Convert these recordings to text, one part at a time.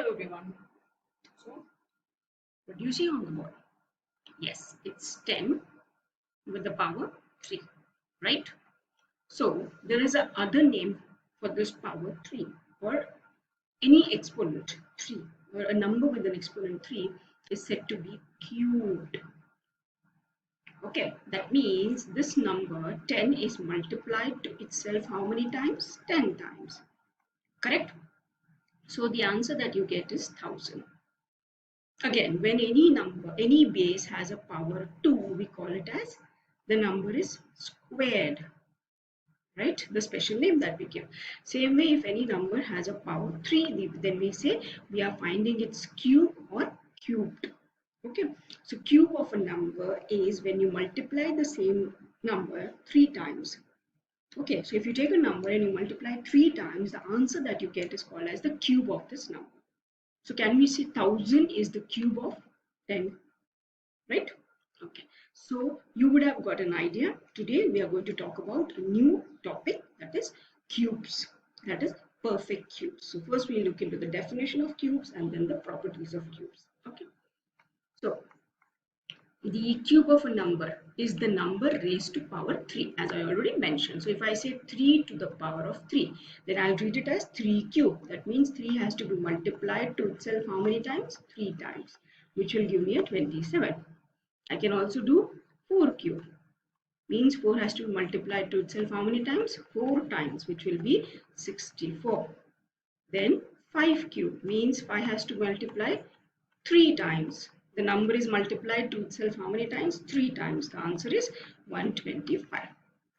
Hello everyone. So, what do you see on the board? Yes, it's 10 with the power 3, right? So, there is a other name for this power 3 or any exponent 3 or a number with an exponent 3 is said to be cubed. Okay, that means this number 10 is multiplied to itself how many times? 10 times. Correct? So, the answer that you get is 1000. Again, when any number, any base has a power 2, we call it as the number is squared, right? The special name that we give. Same way, if any number has a power 3, then we say we are finding its cube or cubed. Okay, so cube of a number is when you multiply the same number 3 times. Okay, so if you take a number and you multiply 3 times, the answer that you get is called as the cube of this number. So can we say 1000 is the cube of 10, right? Okay, so you would have got an idea. Today we are going to talk about a new topic, that is cubes, that is perfect cubes. So first we look into the definition of cubes and then the properties of cubes. Okay, so the cube of a number is the number raised to power 3, as I already mentioned. So if I say 3 to the power of 3, then I'll treat it as 3 cube. That means 3 has to be multiplied to itself how many times? 3 times, which will give me a 27. I can also do 4 cube. Means 4 has to be multiplied to itself how many times? 4 times, which will be 64. Then 5 cube means 5 has to multiply 3 times. The number is multiplied to itself how many times? 3 times. The answer is 125.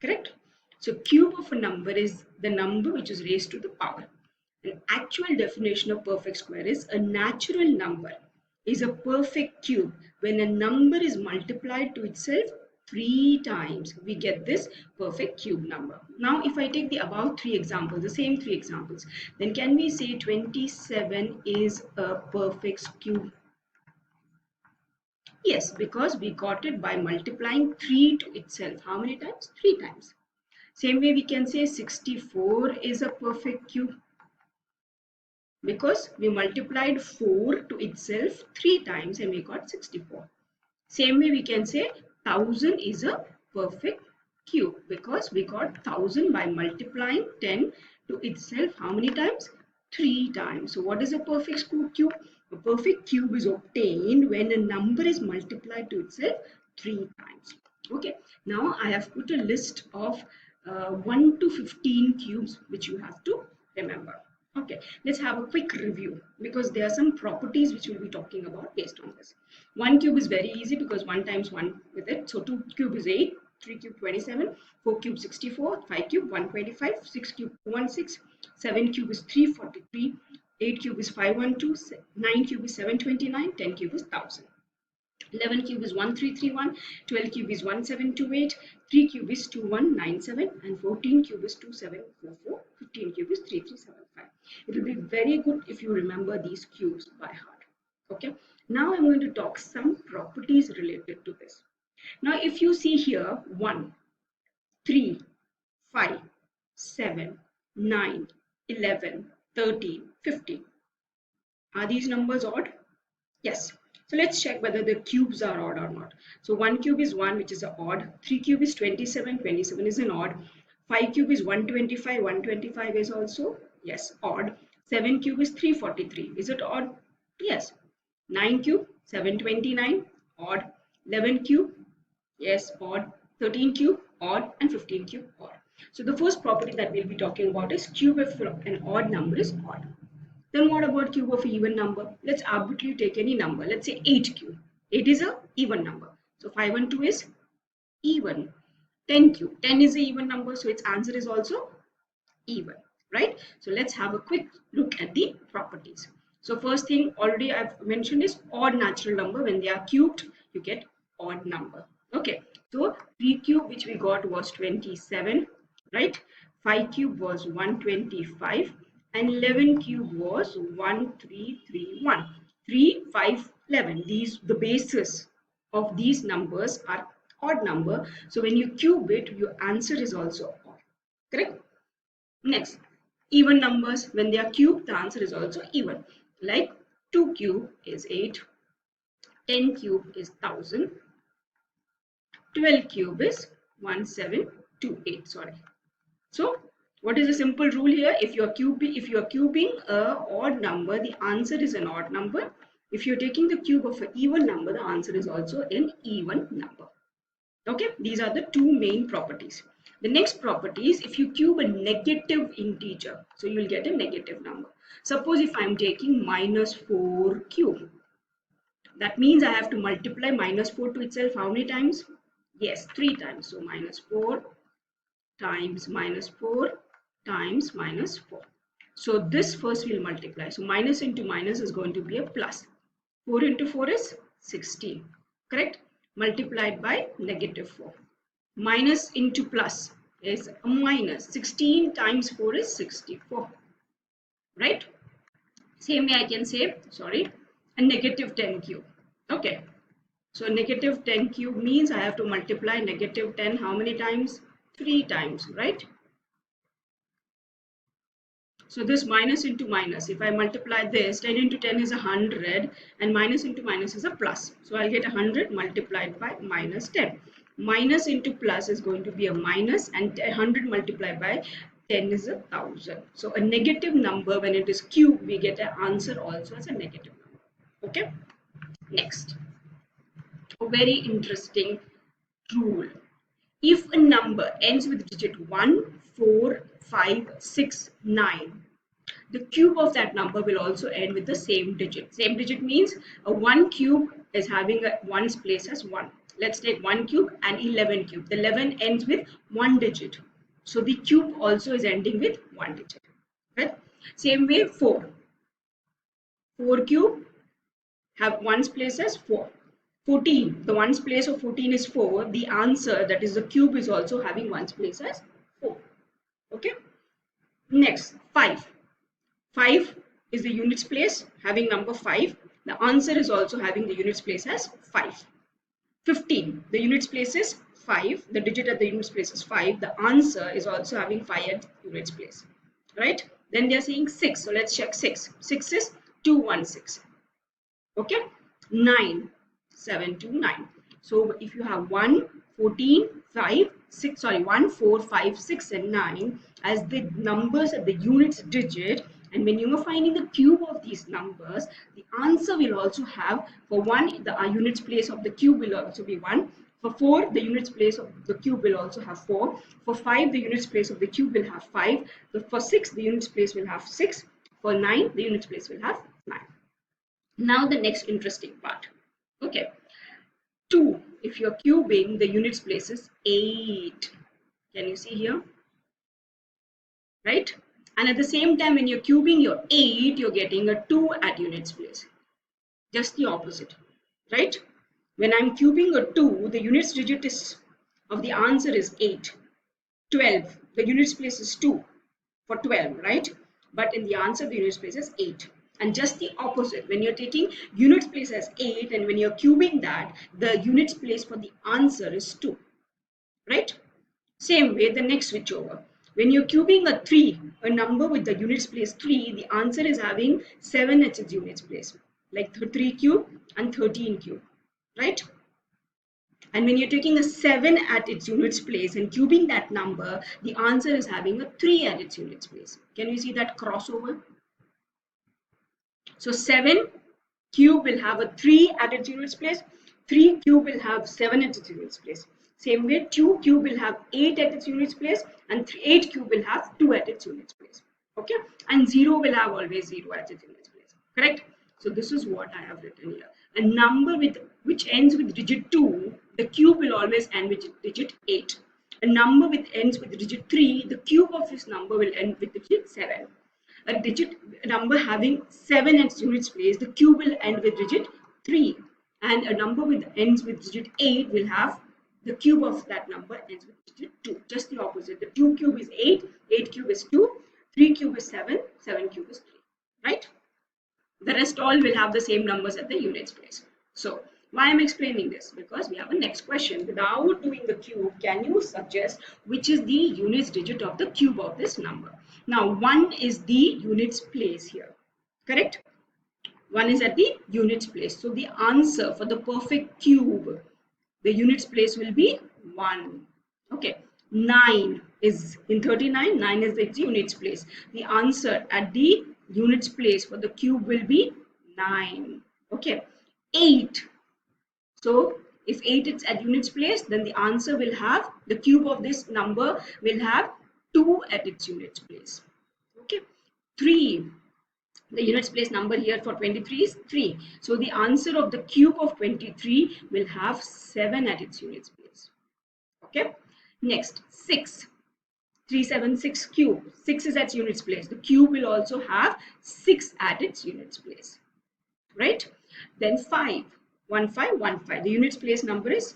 Correct? So cube of a number is the number which is raised to the power. An actual definition of perfect square is a natural number is a perfect cube when a number is multiplied to itself 3 times. We get this perfect cube number. Now if I take the above 3 examples, the same 3 examples, then can we say 27 is a perfect cube? Yes, because we got it by multiplying 3 to itself. How many times? 3 times. Same way we can say 64 is a perfect cube because we multiplied 4 to itself 3 times and we got 64. Same way we can say 1000 is a perfect cube because we got 1000 by multiplying 10 to itself how many times? 3 times. So what is a perfect cube? A perfect cube is obtained when a number is multiplied to itself 3 times. Okay, now I have put a list of 1 to 15 cubes which you have to remember. Okay, let's have a quick review because there are some properties which we'll be talking about based on this. 1 cube is very easy because 1 times 1 with it. So 2 cube is 8, 3 cube 27, 4 cube 64, 5 cube 125, 6 cube 216, 7 cube is 343, 8 cube is 512, 9 cube is 729, 10 cube is 1000. 11 cube is 1331, 12 cube is 1728, 3 cube is 2197, and 14 cube is 2744, 15 cube is 3375. It will be very good if you remember these cubes by heart. Okay, now I'm going to talk some properties related to this. Now if you see here 1, 3, 5, 7, 9, 11, 13, 15. Are these numbers odd? Yes. So let's check whether the cubes are odd or not. So 1 cube is 1, which is an odd. 3 cube is 27, 27 is an odd. 5 cube is 125, 125 is also, yes, odd. 7 cube is 343. Is it odd? Yes. 9 cube, 729, odd. 11 cube, yes, odd. 13 cube, odd. And 15 cube, odd. So the first property that we'll be talking about is cube of an odd number is odd. Then what about cube of an even number? Let's arbitrarily take any number. Let's say 8 cube. 8 is a even number. So 5 and 2 is even. 10 cube. 10 is an even number. So its answer is also even. Right? So let's have a quick look at the properties. So first thing already I've mentioned is odd natural number. When they are cubed, you get odd number. Okay. So 3 cube which we got was 27. Right? 5 cube was 125. And 11 cube was 1331. 3, 5, 11. The bases of these numbers are odd number. So when you cube it, your answer is also odd. Correct? Next, even numbers, when they are cubed, the answer is also even. Like 2 cube is 8, 10 cube is 1000, 12 cube is 1728. Sorry. So what is the simple rule here? If you are cubing a odd number, the answer is an odd number. If you're taking the cube of an even number, the answer is also an even number. Okay, these are the two main properties. The next property is if you cube a negative integer, so you will get a negative number. Suppose if I'm taking minus 4 cube, that means I have to multiply minus 4 to itself how many times? Yes, 3 times. So minus 4 times minus 4 times minus 4. So this first will multiply. So minus into minus is going to be a plus. 4 into 4 is 16. Correct? Multiplied by negative 4. Minus into plus is a minus. 16 times 4 is 64. Right? Same way I can say, sorry, a negative 10 cube. Okay. So negative 10 cube means I have to multiply negative 10 how many times? 3 times, right? So this minus into minus, if I multiply this, 10 into 10 is 100 and minus into minus is a plus. So I'll get 100 multiplied by minus 10. Minus into plus is going to be a minus and 100 multiplied by 10 is 1000. So a negative number when it is cubed, we get an answer also as a negative number. Okay. Next, a very interesting rule. If a number ends with digit 1, 4, 5, 6, 9, the cube of that number will also end with the same digit. Same digit means a 1 cube is having a 1's place as 1. Let's take 1 cube and 11 cube. The 11 ends with 1 digit. So the cube also is ending with 1 digit. Right? Same way 4. 4 cube have 1's place as 4. 14, the 1's place of 14 is 4. The answer, that is the cube, is also having 1's place as 4. Okay. Next, 5. 5 is the units place having number 5. The answer is also having the units place as 5. 15, the units place is 5. The digit at the units place is 5. The answer is also having 5 at units place. Right? Then they are saying 6. So let's check 6. 6 is 216. Okay. 9. 7 to 9. So if you have 1, 14, 5, 6, sorry, 1, 4, 5, 6 and 9 as the numbers at the units digit, and when you are finding the cube of these numbers, the answer will also have, for 1, the units place of the cube will also be 1. For 4, the units place of the cube will also have 4. For 5, the units place of the cube will have 5. For 6, the units place will have 6. For 9, the units place will have 9. Now the next interesting part. Okay, 2, if you're cubing, the units place is 8. Can you see here? Right? And at the same time, when you're cubing your 8, you're getting a 2 at units place. Just the opposite. Right? When I'm cubing a 2, the units digit is of the answer is 8. 12, the units place is 2 for 12, right? But in the answer, the units place is 8. And just the opposite, when you're taking units place as 8 and when you're cubing that, the units place for the answer is 2, right? Same way, the next switch over. When you're cubing a 3, a number with the units place 3, the answer is having 7 at its units place, like 3 cube and 13 cube, right? And when you're taking a 7 at its units place and cubing that number, the answer is having a 3 at its units place. Can you see that crossover? So 7 cube will have a 3 at its units place. 3 cube will have 7 at its units place. Same way, 2 cube will have 8 at its units place and 8 cube will have 2 at its units place. Okay, and 0 will have always 0 at its units place. Correct? So this is what I have written here. A number with which ends with digit 2, the cube will always end with digit 8. A number with ends with digit 3, the cube of this number will end with digit 7. A digit number having 7 at its units place, the cube will end with digit 3. And a number with ends with digit 8 will have the cube of that number ends with digit 2. Just the opposite. The 2 cube is 8, 8 cube is 2, 3 cube is 7, 7 cube is 3. Right? The rest all will have the same numbers at the units place. So, why I'm explaining this? Because we have a next question. Without doing the cube, can you suggest which is the units digit of the cube of this number? Now, 1 is the units place here. Correct? 1 is at the units place. So the answer for the perfect cube, the units place will be 1. Okay. 9 is in 39. 9 is its units place. The answer at the units place for the cube will be 9. Okay. 8. So if 8 is at units place, then the answer will have, the cube of this number will have 2 at its units place. Okay. 3. The units place number here for 23 is 3. So the answer of the cube of 23 will have 7 at its units place. Okay. Next, 6. 376 cube. 6 is at units place. The cube will also have 6 at its units place. Right? Then 5. 1515. The units place number is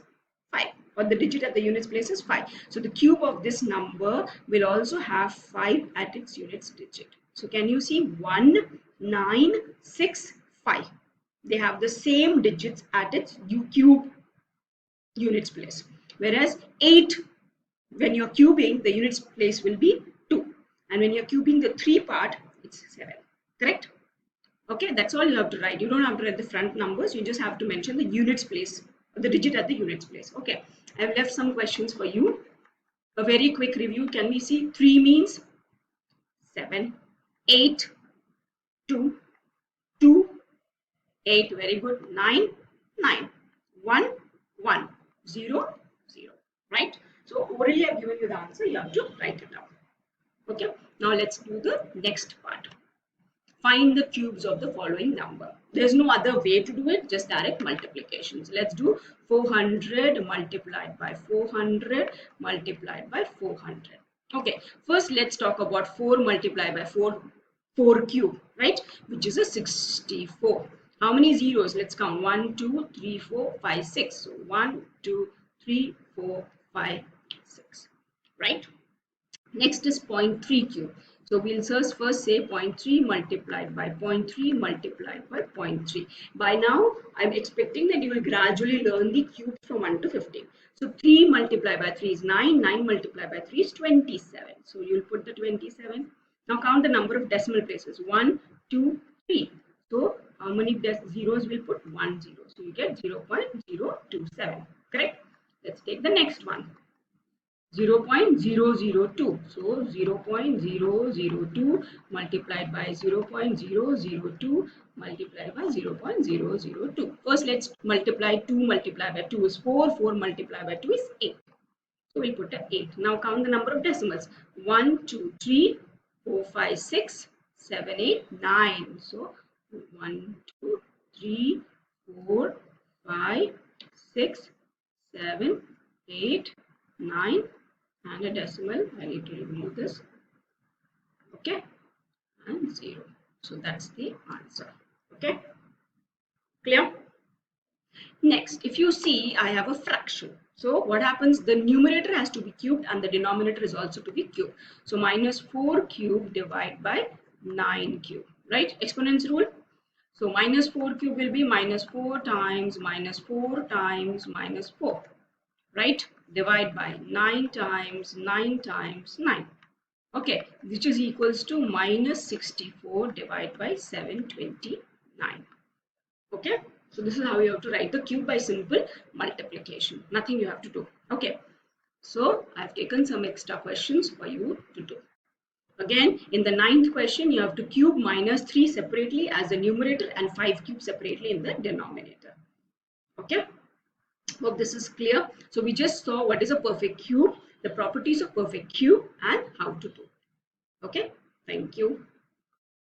5, or the digit at the units place is 5. So the cube of this number will also have 5 at its units digit. So can you see 1, 9, 6, 5. They have the same digits at its cube units place. Whereas 8, when you're cubing, the units place will be 2. And when you're cubing the 3 part, it's 7. Correct? Okay, that's all you have to write. You don't have to write the front numbers. You just have to mention the units place, the digit at the units place. Okay, I've left some questions for you. A very quick review. Can we see 3 means 7, 8, 2, 2, 8. Very good. 9, 9, 1, 1, 0, 0. Right? So orally I've given you the answer. You have to write it down. Okay, now let's do the next part. Find the cubes of the following number. There's no other way to do it, just direct multiplications. Let's do 400 multiplied by 400 multiplied by 400. Okay, first let's talk about 4 multiplied by 4, 4 cube, right? Which is a 64. How many zeros? Let's count. 1, 2, 3, 4, 5, 6. So 1, 2, 3, 4, 5, 6. Right? Next is 0.3 cube. So we'll first say 0.3 multiplied by 0.3 multiplied by 0.3. By now, I'm expecting that you will gradually learn the cubes from 1 to 15. So 3 multiplied by 3 is 9. 9 multiplied by 3 is 27. So you'll put the 27. Now count the number of decimal places. 1, 2, 3. So how many zeros will put? 1 0. So you get 0.027. Correct? Let's take the next one. 0.002. So 0.002 multiplied by 0.002 multiplied by 0.002. First, let's multiply 2 multiplied by 2 is 4. 4 multiplied by 2 is 8. So we'll put a 8. Now count the number of decimals. 1, 2, 3, 4, 5, 6, 7, 8, 9. So 1, 2, 3, 4, 5, 6, 7, 8, 9, and a decimal. I need to remove this. Okay, and 0. So that's the answer. Okay, clear? Next, if you see, I have a fraction. So what happens? The numerator has to be cubed and the denominator is also to be cubed. So minus 4 cubed divided by 9 cubed. Right? Exponents rule. So minus 4 cubed will be minus 4 times minus 4 times minus 4. Right? Divide by 9 times 9 times 9. Okay, which is equals to minus 64 divided by 729. Okay, so this is how you have to write the cube by simple multiplication. Nothing you have to do. Okay, so I've taken some extra questions for you to do. Again, in the 9th question, you have to cube minus 3 separately as the numerator and 5 cube separately in the denominator. Okay. Hope this is clear. So we just saw what is a perfect cube, the properties of perfect cube, and how to do it. Okay, thank you.